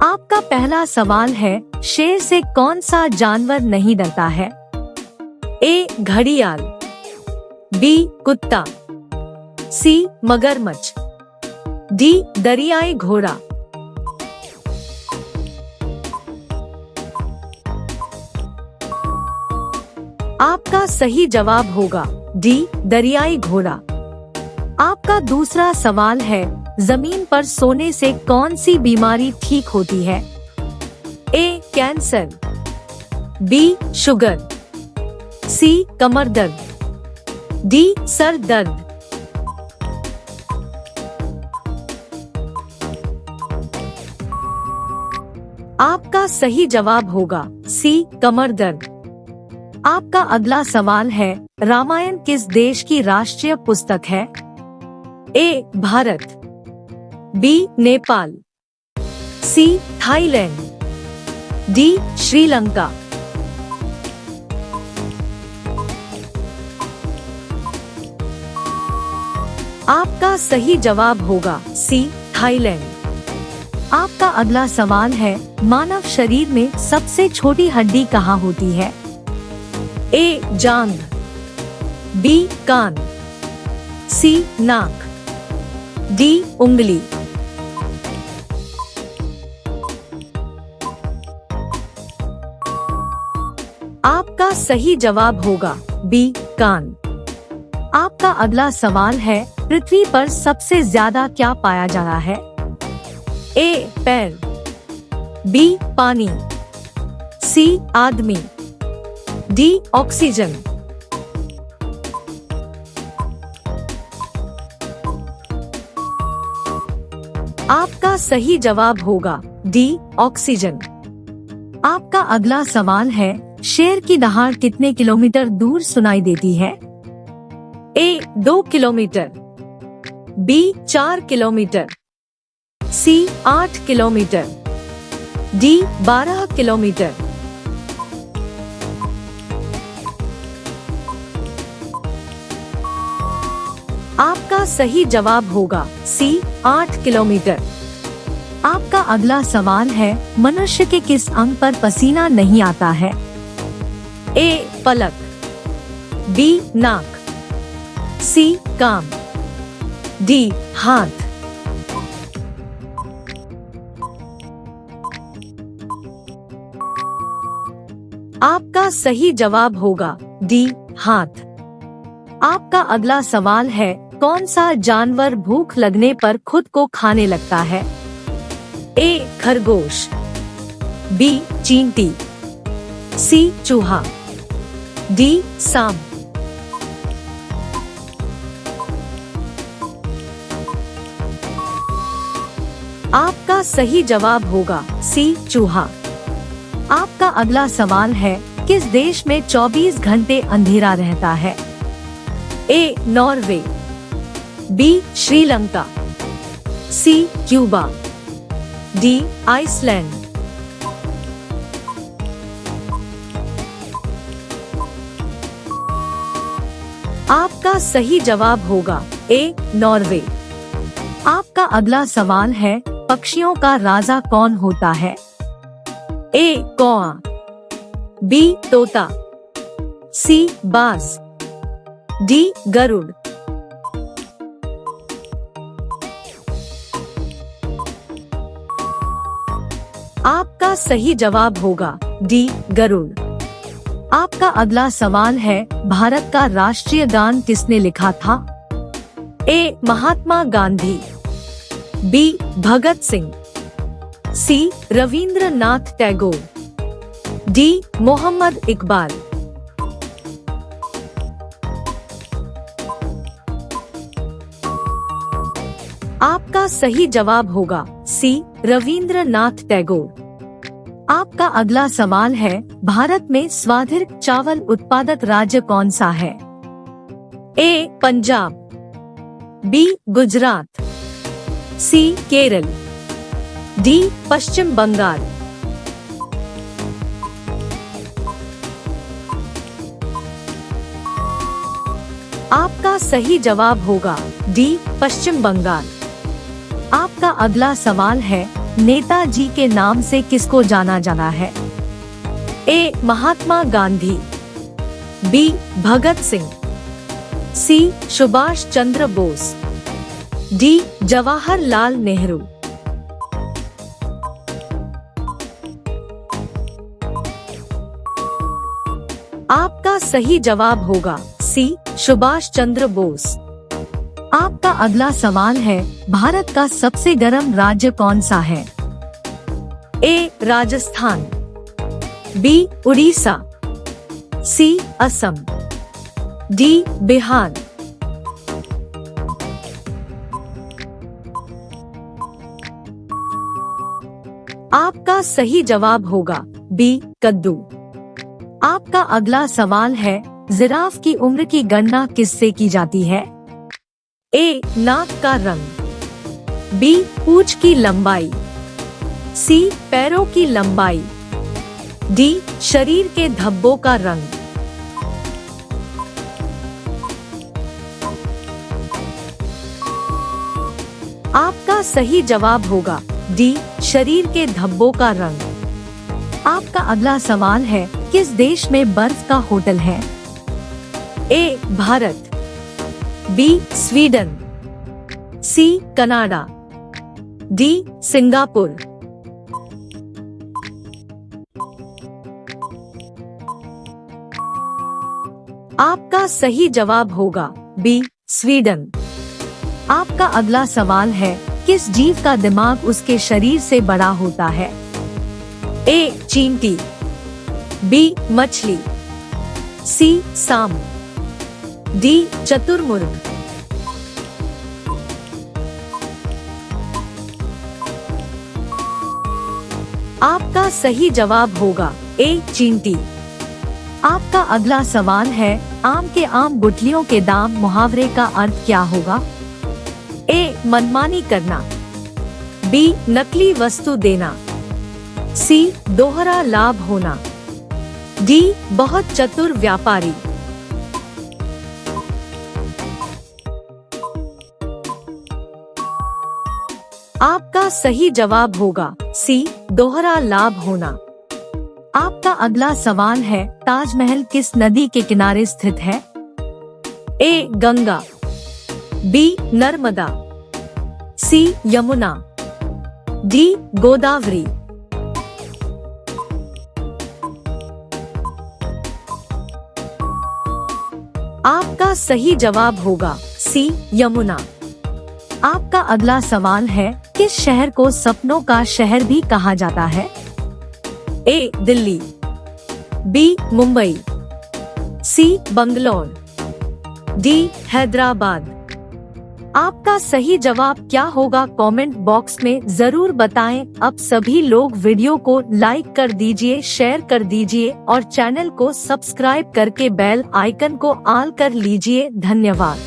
आपका पहला सवाल है, शेर से कौन सा जानवर नहीं डरता है? ए. घड़ियाल, बी. कुत्ता, सी. मगरमच्छ, डी. दरियाई घोड़ा। आपका सही जवाब होगा डी. दरियाई घोड़ा। आपका दूसरा सवाल है, जमीन पर सोने से कौन सी बीमारी ठीक होती है? A. Cancer, B. Sugar, C. कमर दर्द, डी. सर दर्द। आपका सही जवाब होगा सी. कमर दर्द। आपका अगला सवाल है, रामायण किस देश की राष्ट्रीय पुस्तक है? A. Bharat, B. Nepal, C. Thailand, D. Sri Lanka. आपका सही जवाब होगा सी. थाईलैंड। आपका अगला सवाल है, मानव शरीर में सबसे छोटी हड्डी कहाँ होती है? ए. जांघ, बी. कान, सी. नाक, डी. उंगली। आपका सही जवाब होगा बी. कान। आपका अगला सवाल है, पृथ्वी पर सबसे ज्यादा क्या पाया जा रहा है? ए. पैर, बी. पानी, सी. आदमी, डी. ऑक्सीजन। आपका सही जवाब होगा डी. ऑक्सीजन। आपका अगला सवाल है, शेर की दहाड़ कितने किलोमीटर दूर सुनाई देती है? ए. 2 किलोमीटर, बी. 4 किलोमीटर, सी. 8 किलोमीटर, डी. 12 किलोमीटर। आपका सही जवाब होगा सी. 8 किलोमीटर। आपका अगला सवाल है, मनुष्य के किस अंग पर पसीना नहीं आता है? ए. पलक, बी. नाक, सी. कान, डी. हाथ। आपका सही जवाब होगा डी. हाथ। आपका अगला सवाल है, कौन सा जानवर भूख लगने पर खुद को खाने लगता है? ए. खरगोश, बी. चींटी, सी. चूहा, डी. सांप। आपका सही जवाब होगा सी. चूहा। आपका अगला सवाल है, किस देश में 24 घंटे अंधेरा रहता है? A. Norway, B. Sri Lanka, C. Cuba, D. Iceland. आपका सही जवाब होगा ए. नॉर्वे। आपका अगला सवाल है, पक्षियों का राजा कौन होता है? ए. कौआ, बी. तोता, सी. बाज, डी. गरुड़। आपका सही जवाब होगा डी. गरुड़। आपका अगला सवाल है, भारत का राष्ट्रीय गान किसने लिखा था? ए. महात्मा गांधी, बी. भगत सिंह, सी. रविंद्रनाथ टैगोर, डी. मोहम्मद इकबाल। आपका सही जवाब होगा सी. रविंद्रनाथ टैगोर। आपका अगला सवाल है, भारत में सर्वाधिक चावल उत्पादक राज्य कौन सा है? ए. पंजाब, बी. गुजरात, सी. केरल, डी. पश्चिम बंगाल। आपका सही जवाब होगा डी. पश्चिम बंगाल। आपका अगला सवाल है, नेताजी के नाम से किसको जाना जाना है? ए. महात्मा गांधी, बी. भगत सिंह, सी. सुभाष चंद्र बोस, डी. जवाहरलाल नेहरू। आपका सही जवाब होगा सी. सुभाष चंद्र बोस। आपका अगला सवाल है, भारत का सबसे गर्म राज्य कौन सा है? ए. राजस्थान, बी. उड़ीसा, सी. असम, डी. बिहार। आपका सही जवाब होगा बी. कद्दू। आपका अगला सवाल है, जिराफ की उम्र की गणना किससे की जाती है? ए. नाक का रंग, बी. पूंछ की लंबाई, सी. पैरों की लंबाई, डी. शरीर के धब्बों का रंग। आपका सही जवाब होगा डी. शरीर के धब्बों का रंग। आपका अगला सवाल है, किस देश में बर्फ का होटल है? A. Bharat, B. Sweden, C. Canada, D. Singapore. आपका सही जवाब होगा बी. स्वीडन। आपका अगला सवाल है, किस जीव का दिमाग उसके शरीर से बड़ा होता है? ए. चींटी, बी. मछली, सी. सांप, डी. चतुर्मुर्ग। आपका सही जवाब होगा ए. चींटी। आपका अगला सवाल है, आम के आम गुठलियों के दाम मुहावरे का अर्थ क्या होगा? ए. मनमानी करना, बी. नकली वस्तु देना, सी. दोहरा लाभ होना, डी. बहुत चतुर व्यापारी। आपका सही जवाब होगा सी. दोहरा लाभ होना। आपका अगला सवाल है, ताजमहल किस नदी के किनारे स्थित है? ए. गंगा, बी. नर्मदा, सी. यमुना, डी. गोदावरी। आपका सही जवाब होगा सी. यमुना। आपका अगला सवाल है, किस शहर को सपनों का शहर भी कहा जाता है? ए. दिल्ली, बी. मुंबई, सी. बंगलौर, डी. हैदराबाद। आपका सही जवाब क्या होगा कमेंट बॉक्स में जरूर बताएं। अब सभी लोग वीडियो को लाइक कर दीजिए, शेयर कर दीजिए और चैनल को सब्सक्राइब करके बेल आइकन को ऑल कर लीजिए। धन्यवाद।